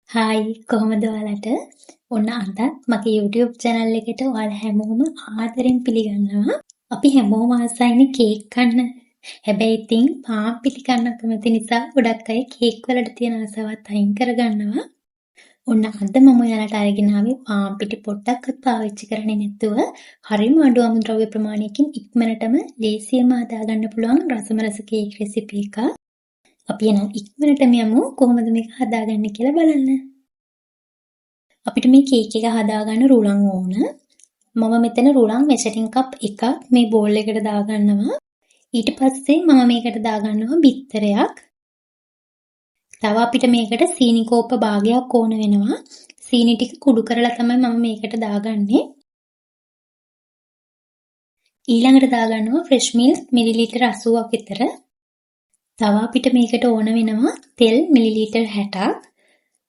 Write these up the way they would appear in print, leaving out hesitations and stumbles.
Hi කොහොමද ඔයාලට? ඔන්න අදත් මගේ YouTube channel එකට ඔයාලා හැමෝම ආදරෙන් පිළිගන්නවා. අපි හැමෝම ආසයිනේ කේක් කන්න. හැබැයි ඉතින් පාන් පිටි කන්න කැමති නිසා ගොඩක් අය කේක් වලට තියෙන ආසාවත් අයින් කරගන්නවා. ඔන්න අද මම ඔයාලට අරගෙන ආවේ පාන් පිටි පොඩ්ඩක්වත් පාවිච්චි කරන්නේ නැතුව හරිම අඩු අමුද්‍රව්‍ය ප්‍රමාණයකින් ඉක්මනටම ලේසියෙන්ම හදාගන්න පුළුවන් රසමරස කේක් රෙසිපි එකක්. අපි එහෙනම් ඉක්මනටම යමු කොහොමද මේක හදාගන්නේ කියලා බලන්න. අපිට මේ කේක් එක හදාගන්න රුලන් ඕන. මම මෙතන රුලන් මෙෂරින් කප් එකක් මේ බෝල් එකට දාගන්නවා. ඊට පස්සේ මම මේකට දාගන්නවා බිත්තරයක්. තව අපිට මේකට සීනි කෝප්ප භාගයක් ඕන වෙනවා. සීනි ටික කුඩු කරලා තමයි මම මේකට දාගන්නේ. ඊළඟට දාගන්නවා ෆ්‍රෙෂ් මිල්ක් මිලිලීටර් 80ක් විතර. තව අපිට මේකට ඕන වෙනවා තෙල් මිලිලීටර් 60ක්.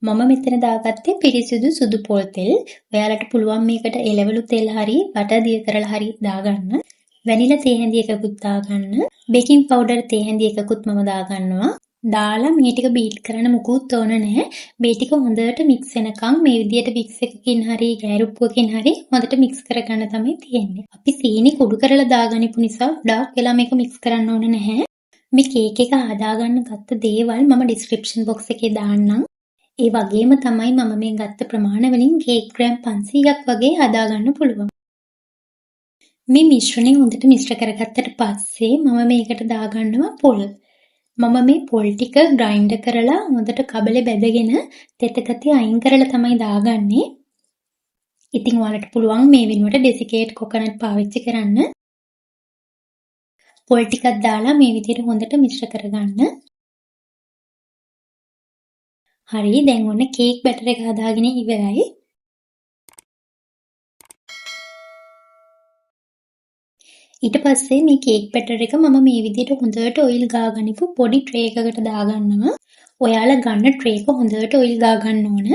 මම මෙතන දාගත්තේ පිරිසිදු සුදු පොල් තෙල්. ඔයාලට පුළුවන් මේකට එළවලු තෙල් හරි බටර් දිය කරලා හරි දාගන්න. වැනිලා තේ හැඳි එකකුත් දාගන්න. බේකින් පවුඩර් තේ හැඳි එකකුත් මම දාගන්නවා. දාලා මේ ටික බීට් කරන්න මුකුත් ඕන නැහැ. මේ ටික හොඳට මික්ස් වෙනකම් මේ විදියට වික්ස් එකකින් හරි ගෑරුප්පුවකින් හරි හොඳට මික්ස් කරගන්න තමයි තියෙන්නේ. අපි සීනි කුඩු කරලා දාගනිපු නිසා ගොඩාක් වෙලා මේක මික්ස් කරන්න ඕන නැහැ. මේ කේක් එක හදාගන්න ගත්ත දේවල් මම ඩිස්ක්‍රිප්ෂන් බොක්ස් එකේ දාන්නම්. ඒ වගේම තමයි මම මේ ගත්ත ප්‍රමාණ වලින් කේක් ග්‍රෑම් 500ක් වගේ හදාගන්න පුළුවන්. මේ මිශ්‍රණය හොඳට මිශ්‍ර කරගත්තට පස්සේ මම මේකට දාගන්නවා පොල්. මම මේ පොල් ටික ග්‍රයින්ඩ් කරලා හොඳට කබලේ බැදගෙන තෙත ගතිය අයින් කරලා තමයි දාගන්නේ. ඉතින් ඔයාලට පුළුවන් මේ වෙනුවට ඩෙසිකේට් කොකනට් පාවිච්චි කරන්න. පොල් ටිකක් දාලා මේ විදිහට හොඳට මිශ්‍ර කරගන්න. හරි දැන් ඔන්න කේක් බැටර් එක හදාගෙන ඉවරයි. ඊට පස්සේ මේ කේක් බැටර් එක මම මේ විදිහට හොඳට ඔයිල් ගාගනිපු පොඩි ට්‍රේ එකකට දාගන්නවා. ඔයාලා ගන්න ට්‍රේ එක හොඳට ඔයිල් ගාගන්න ඕන.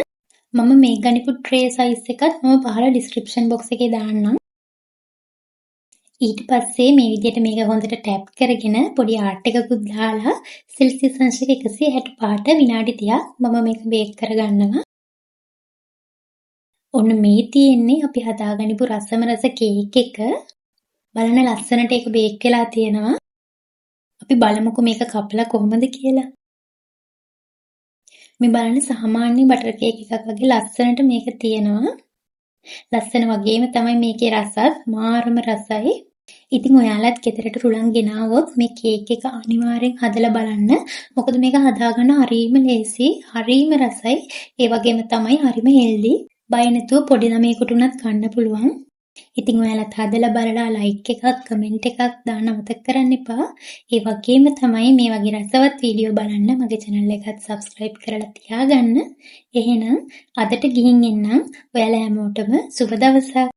මම මේ ගනිපු ට්‍රේ සයිස් එකත් මම පහළ ඩිස්ක්‍රිප්ෂන් බොක්ස් එකේ දාන්නම්. ඊට පස්සේ මේ විදිහට මේක හොඳට ටැප් කරගෙන පොඩි ආට් එකකුත් දාලා සෙල්සියස් අංශ 165ට විනාඩි 30ක් මම මේක බේක් කරගන්නවා. ඔන්න මේ තියෙන්නේ අපි හදාගනිපු රසම රස කේක් එක. බලන්න ලස්සනට ඒක බේක් වෙලා තියෙනවා. අපි බලමුකෝ මේක කපලා කොහොමද කියලා. මේ බලන්න සාමාන්‍ය බටර් කේක් එකක් වගේ ලස්සනට මේක තියෙනවා. ලස්සන වගේම තමයි මේකේ රසත් මාරම රසයි. ඉතින් ඔයාලත් ගෙදරට රුලන් ගෙනාවොත් මේ කේක් එක අනිවාර්යෙන් හදලා බලන්න. මොකද මේක හදාගන්න හරීම ලේසි, හරීම රසයි. ඒ වගේම තමයි හරීම හෙල්දි. බය නැතුව පොඩි ළමයෙකුට උනත් කන්න පුළුවන්. ඉතින් ඔයාලත් හදලා බලලා ලයික් එකක්, කමෙන්ට් එකක් දාන්න අමතක කරන්න එපා. ඒ වගේම තමයි මේ වගේ රසවත් වීඩියෝ බලන්න මගේ channel එකත් subscribe කරලා තියාගන්න. එහෙනම් අදට ගිහින් එන්නම්. ඔයාලා හැමෝටම සුබ දවසක්.